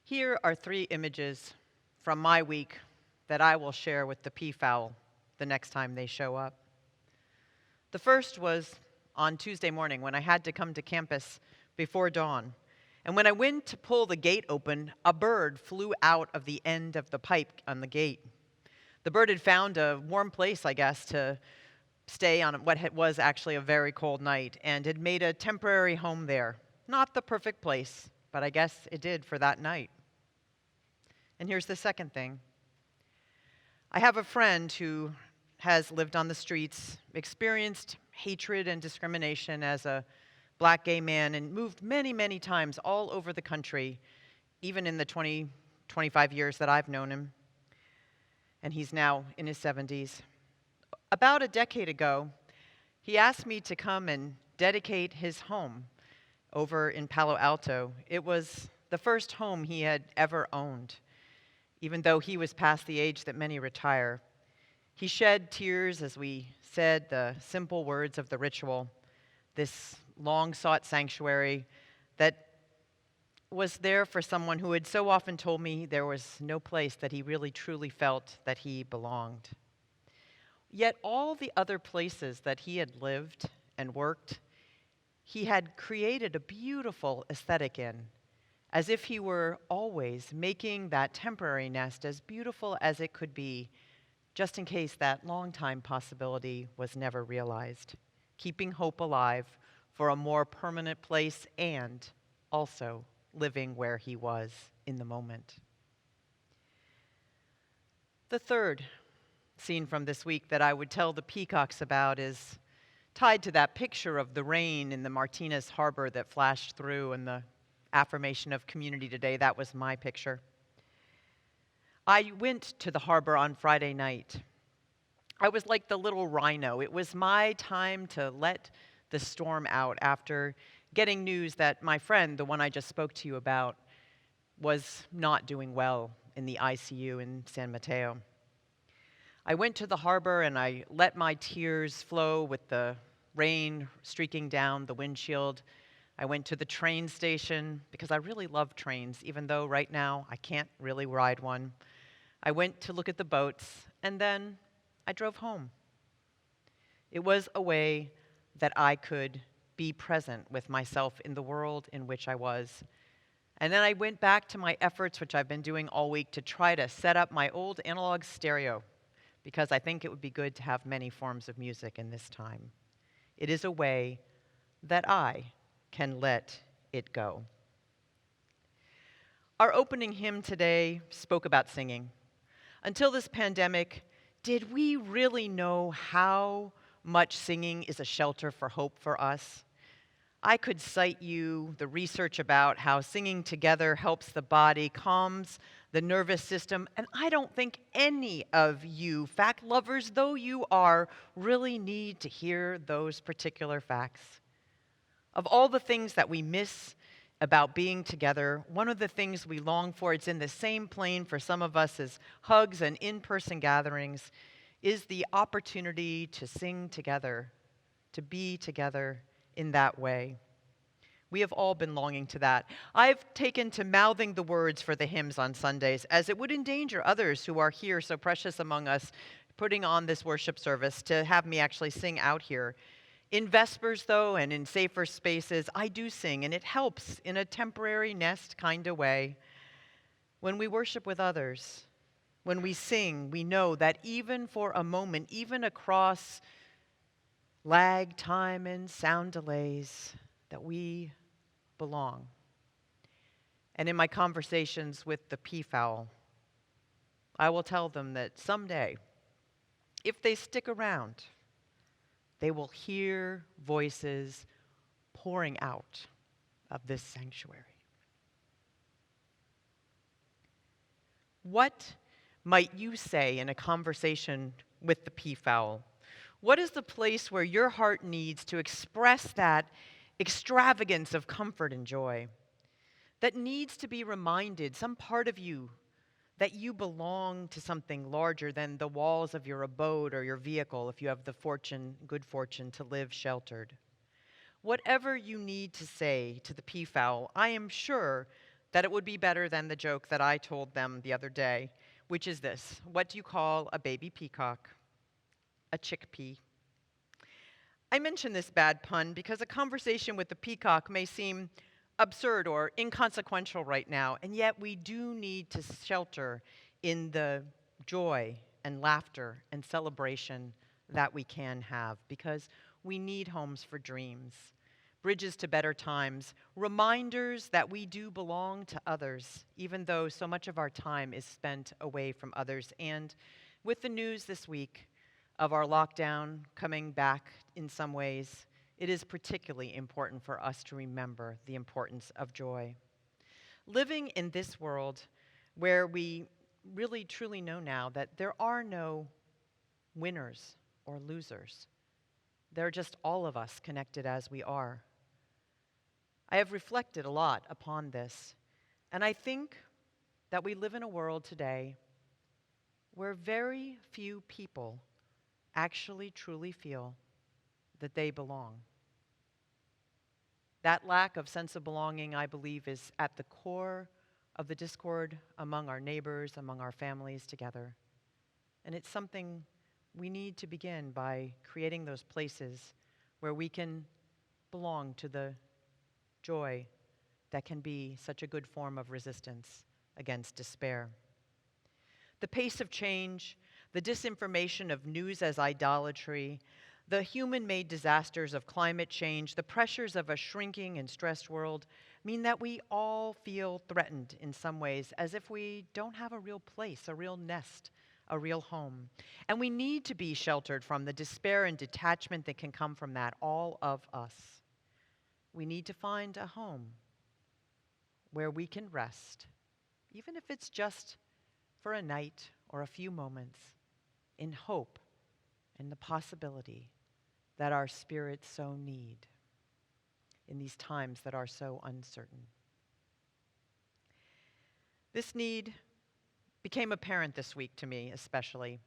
Here are 3 images from my week that I will share with the peafowl the next time they show up. The first was on Tuesday morning when I had to come to campus before dawn. And when I went to pull the gate open, a bird flew out of the end of the pipe on the gate. The bird had found a warm place, I guess, to stay on what was actually a very cold night and had made a temporary home there. Not the perfect place, but I guess it did for that night. And here's the second thing. I have a friend who has lived on the streets, experienced hatred and discrimination as a black gay man, and moved many, many times all over the country, even in the 25 years that I've known him. And he's now in his 70s. About a decade ago, he asked me to come and dedicate his home over in Palo Alto. It was the first home he had ever owned, even though he was past the age that many retire. He shed tears as we said the simple words of the ritual, this long-sought sanctuary that was there for someone who had so often told me there was no place that he really truly felt that he belonged. Yet all the other places that he had lived and worked, he had created a beautiful aesthetic in, as if he were always making that temporary nest as beautiful as it could be, just in case that long-time possibility was never realized, keeping hope alive for a more permanent place and also living where he was in the moment. The third scene from this week that I would tell the peacocks about is tied to that picture of the rain in the Martinez Harbor that flashed through and the affirmation of community today. That was my picture. I went to the harbor on Friday night. I was like the little rhino. It was my time to let the storm out after getting news that my friend, the one I just spoke to you about, was not doing well in the ICU in San Mateo. I went to the harbor and I let my tears flow with the rain streaking down the windshield. I went to the train station because I really love trains, even though right now I can't really ride one. I went to look at the boats, and then I drove home. It was a way that I could be present with myself in the world in which I was. And then I went back to my efforts, which I've been doing all week, to try to set up my old analog stereo, because I think it would be good to have many forms of music in this time. It is a way that I can let it go. Our opening hymn today spoke about singing. Until this pandemic, did we really know how much singing is a shelter for hope for us? I could cite you the research about how singing together helps the body, calms the nervous system, and I don't think any of you, fact lovers though you are, really need to hear those particular facts. Of all the things that we miss about being together, one of the things we long for, it's in the same plane for some of us as hugs and in-person gatherings, is the opportunity to sing together, to be together in that way. We have all been longing to that. I've taken to mouthing the words for the hymns on Sundays, as it would endanger others who are here so precious among us, putting on this worship service, to have me actually sing out here. In Vespers, though, and in safer spaces, I do sing, and it helps in a temporary nest kind of way. When we worship with others, when we sing, we know that even for a moment, even across lag time and sound delays, that we belong. And in my conversations with the peafowl, I will tell them that someday, if they stick around, they will hear voices pouring out of this sanctuary. What might you say in a conversation with the peafowl? What is the place where your heart needs to express that extravagance of comfort and joy? That needs to be reminded, some part of you, that you belong to something larger than the walls of your abode or your vehicle if you have the good fortune to live sheltered. Whatever you need to say to the peafowl, I am sure that it would be better than the joke that I told them the other day, which is this: what do you call a baby peacock? A chickpea. I mention this bad pun because a conversation with the peacock may seem absurd or inconsequential right now, and yet we do need to shelter in the joy and laughter and celebration that we can have, because we need homes for dreams, bridges to better times, reminders that we do belong to others, even though so much of our time is spent away from others. And with the news this week of our lockdown coming back in some ways, it is particularly important for us to remember the importance of joy. Living in this world where we really truly know now that there are no winners or losers. They're just all of us connected as we are. I have reflected a lot upon this, and I think that we live in a world today where very few people actually truly feel that they belong. That lack of sense of belonging, I believe, is at the core of the discord among our neighbors, among our families together. And it's something we need to begin by creating those places where we can belong to the joy that can be such a good form of resistance against despair. The pace of change, the disinformation of news as idolatry, the human-made disasters of climate change, the pressures of a shrinking and stressed world mean that we all feel threatened in some ways, as if we don't have a real place, a real nest, a real home. And we need to be sheltered from the despair and detachment that can come from that, all of us. We need to find a home where we can rest, even if it's just for a night or a few moments, in hope and the possibility that our spirits so need in these times that are so uncertain. This need became apparent this week to me, especially.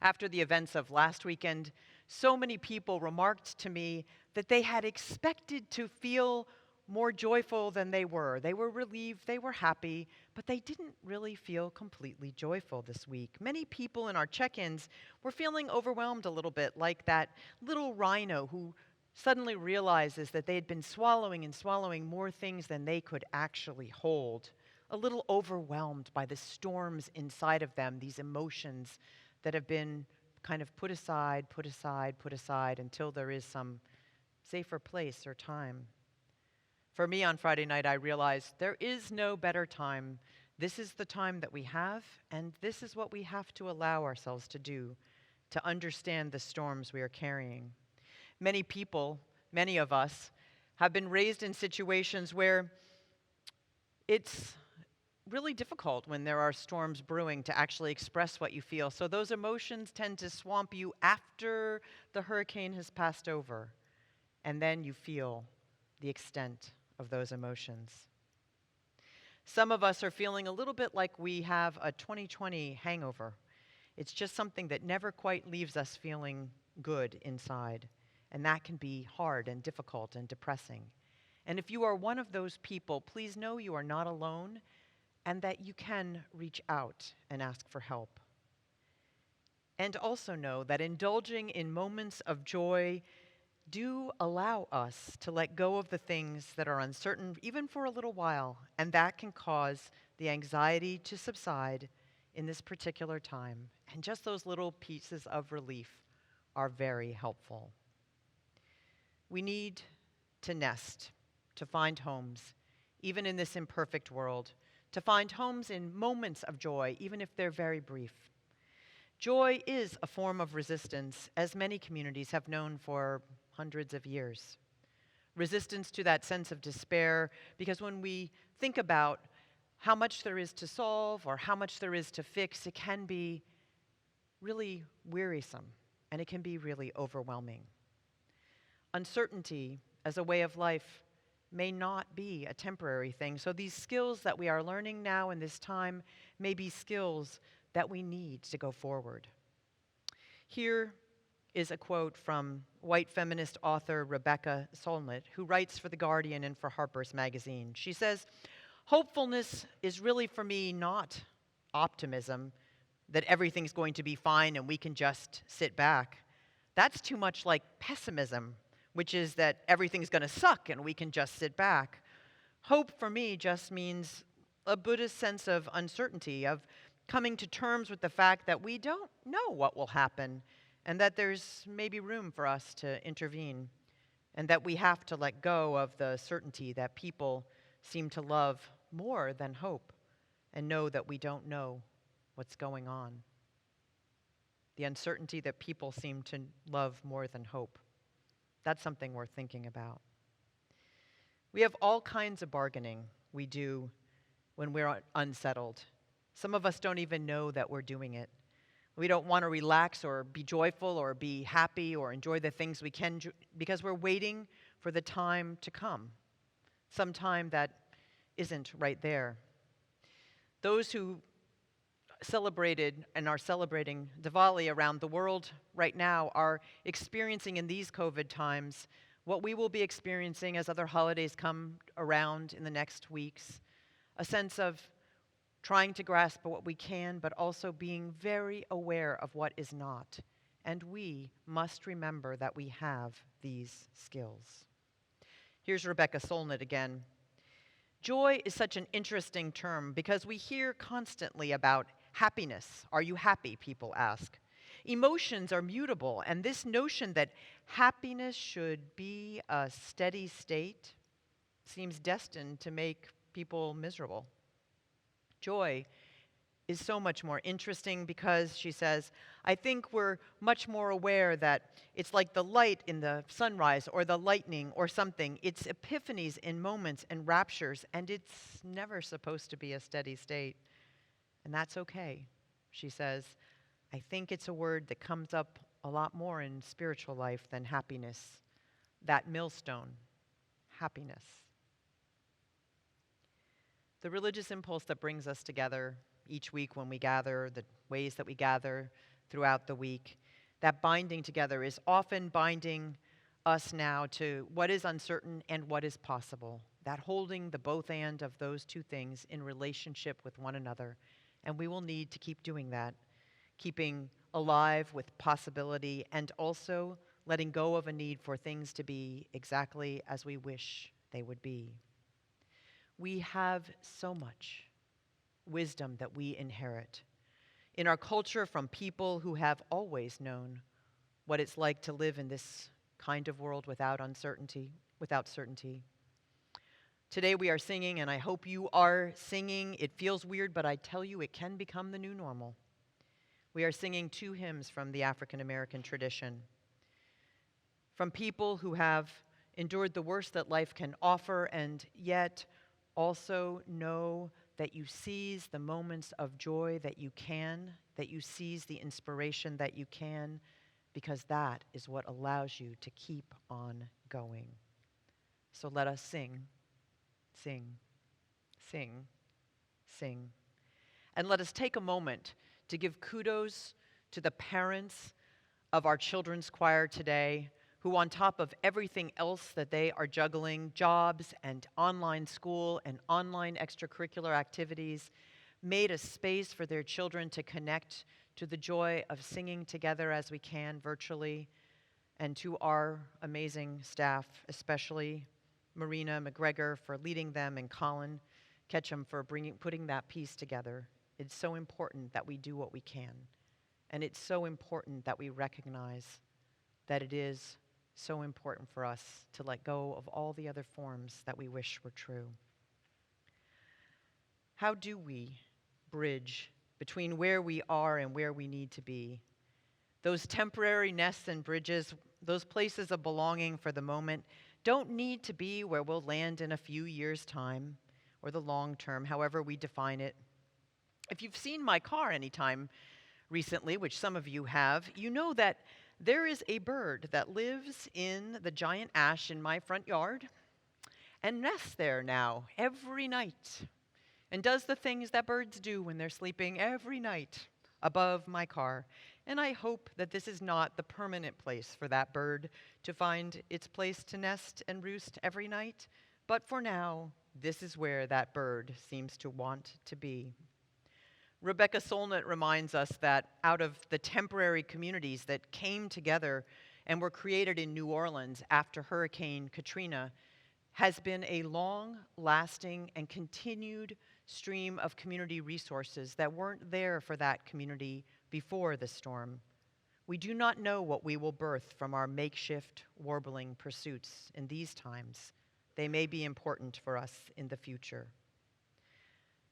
After the events of last weekend, so many people remarked to me that they had expected to feel more joyful than they were. They were relieved, they were happy, but they didn't really feel completely joyful this week. Many people in our check-ins were feeling overwhelmed a little bit, like that little rhino who suddenly realizes that they had been swallowing and swallowing more things than they could actually hold. A little overwhelmed by the storms inside of them, these emotions that have been kind of put aside until there is some safer place or time. For me on Friday night, I realized there is no better time. This is the time that we have, and this is what we have to allow ourselves to do to understand the storms we are carrying. Many people, many of us, have been raised in situations where it's really difficult when there are storms brewing to actually express what you feel. So those emotions tend to swamp you after the hurricane has passed over, and then you feel the extent of those emotions. Some of us are feeling a little bit like we have a 2020 hangover. It's just something that never quite leaves us feeling good inside, and that can be hard and difficult and depressing. And if you are one of those people, please know you are not alone, and that you can reach out and ask for help. And also know that indulging in moments of joy do allow us to let go of the things that are uncertain, even for a little while, and that can cause the anxiety to subside in this particular time. And just those little pieces of relief are very helpful. We need to nest, to find homes, even in this imperfect world, to find homes in moments of joy, even if they're very brief. Joy is a form of resistance, as many communities have known for hundreds of years. Resistance to that sense of despair, because when we think about how much there is to solve or how much there is to fix, it can be really wearisome and it can be really overwhelming. Uncertainty as a way of life may not be a temporary thing. So these skills that we are learning now in this time may be skills that we need to go forward. Here is a quote from white feminist author Rebecca Solnit, who writes for The Guardian and for Harper's Magazine. She says, Hopefulness is really, for me, not optimism, that everything's going to be fine and we can just sit back. That's too much like pessimism, which is that everything's going to suck and we can just sit back. Hope for me just means a Buddhist sense of uncertainty, of coming to terms with the fact that we don't know what will happen and that there's maybe room for us to intervene and that we have to let go of the certainty that people seem to love more than hope and know that we don't know what's going on. The uncertainty that people seem to love more than hope. That's something worth thinking about. We have all kinds of bargaining we do when we're unsettled. Some of us don't even know that we're doing it. We don't want to relax or be joyful or be happy or enjoy the things we can because we're waiting for the time to come, some time that isn't right there. Those who celebrated and are celebrating Diwali around the world right now are experiencing in these COVID times what we will be experiencing as other holidays come around in the next weeks, a sense of trying to grasp what we can, but also being very aware of what is not. And we must remember that we have these skills. Here's Rebecca Solnit again. Joy is such an interesting term because we hear constantly about happiness. Are you happy? People ask. Emotions are mutable, and this notion that happiness should be a steady state seems destined to make people miserable. Joy is so much more interesting because, she says, I think we're much more aware that it's like the light in the sunrise or the lightning or something. It's epiphanies in moments and raptures, and it's never supposed to be a steady state. And that's okay, she says. I think it's a word that comes up a lot more in spiritual life than happiness. That millstone, happiness. The religious impulse that brings us together each week when we gather, the ways that we gather throughout the week, that binding together is often binding us now to what is uncertain and what is possible, that holding the both and of those two things in relationship with one another. And we will need to keep doing that, keeping alive with possibility and also letting go of a need for things to be exactly as we wish they would be. We have so much wisdom that we inherit in our culture from people who have always known what it's like to live in this kind of world without uncertainty, without certainty. Today we are singing, and I hope you are singing. It feels weird, but I tell you, it can become the new normal. We are singing two hymns from the African American tradition, from people who have endured the worst that life can offer and yet also know that you seize the moments of joy that you can, that you seize the inspiration that you can, because that is what allows you to keep on going. So let us sing, sing, sing, sing. And let us take a moment to give kudos to the parents of our children's choir today, who on top of everything else that they are juggling, jobs and online school and online extracurricular activities, made a space for their children to connect to the joy of singing together as we can virtually, and to our amazing staff, especially Marina McGregor for leading them and Colin Ketchum for putting that piece together. It's so important that we do what we can, and it's so important that we recognize that it is so important for us to let go of all the other forms that we wish were true. How do we bridge between where we are and where we need to be? Those temporary nests and bridges, those places of belonging for the moment, don't need to be where we'll land in a few years' time or the long term, however we define it. If you've seen my car anytime recently, which some of you have, you know that there is a bird that lives in the giant ash in my front yard and nests there now every night and does the things that birds do when they're sleeping every night above my car. And I hope that this is not the permanent place for that bird to find its place to nest and roost every night. But for now, this is where that bird seems to want to be. Rebecca Solnit reminds us that out of the temporary communities that came together and were created in New Orleans after Hurricane Katrina has been a long-lasting and continued stream of community resources that weren't there for that community before the storm. We do not know what we will birth from our makeshift warbling pursuits in these times. They may be important for us in the future.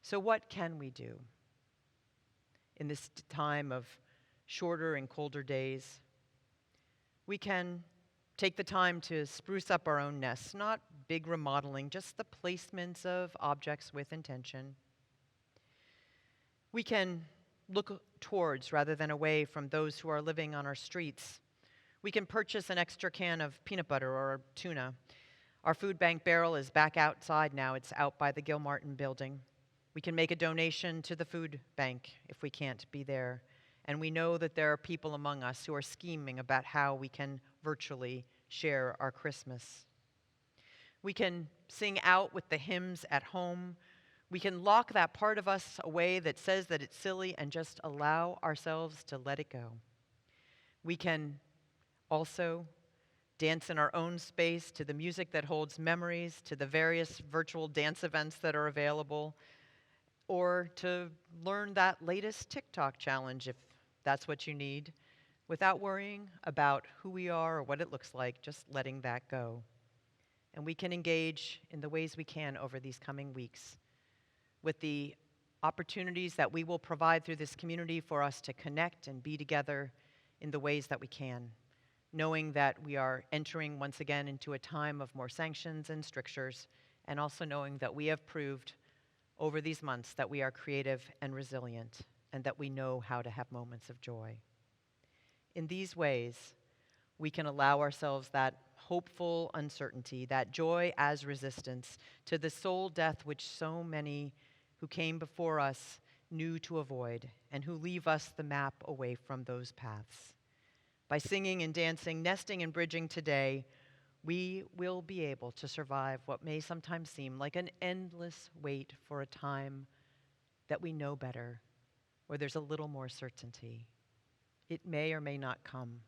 So what can we do in this time of shorter and colder days? We can take the time to spruce up our own nests, not big remodeling, just the placements of objects with intention. We can look towards rather than away from those who are living on our streets. We can purchase an extra can of peanut butter or tuna. Our food bank barrel is back outside now. It's out by the Gilmartin building. We can make a donation to the food bank if we can't be there. And we know that there are people among us who are scheming about how we can virtually share our Christmas. We can sing out with the hymns at home. We can lock that part of us away that says that it's silly and just allow ourselves to let it go. We can also dance in our own space to the music that holds memories, to the various virtual dance events that are available, or to learn that latest TikTok challenge if that's what you need, without worrying about who we are or what it looks like, just letting that go. And we can engage in the ways we can over these coming weeks with the opportunities that we will provide through this community for us to connect and be together in the ways that we can, knowing that we are entering once again into a time of more sanctions and strictures, and also knowing that we have proved over these months that we are creative and resilient, and that we know how to have moments of joy. In these ways, we can allow ourselves that hopeful uncertainty, that joy as resistance to the soul death which so many who came before us knew to avoid, and who leave us the map away from those paths. By singing and dancing, nesting and bridging today, we will be able to survive what may sometimes seem like an endless wait for a time that we know better, where there's a little more certainty. It may or may not come,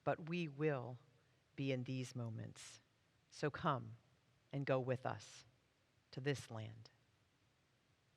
but we will be in these moments. So come and go with us to this land.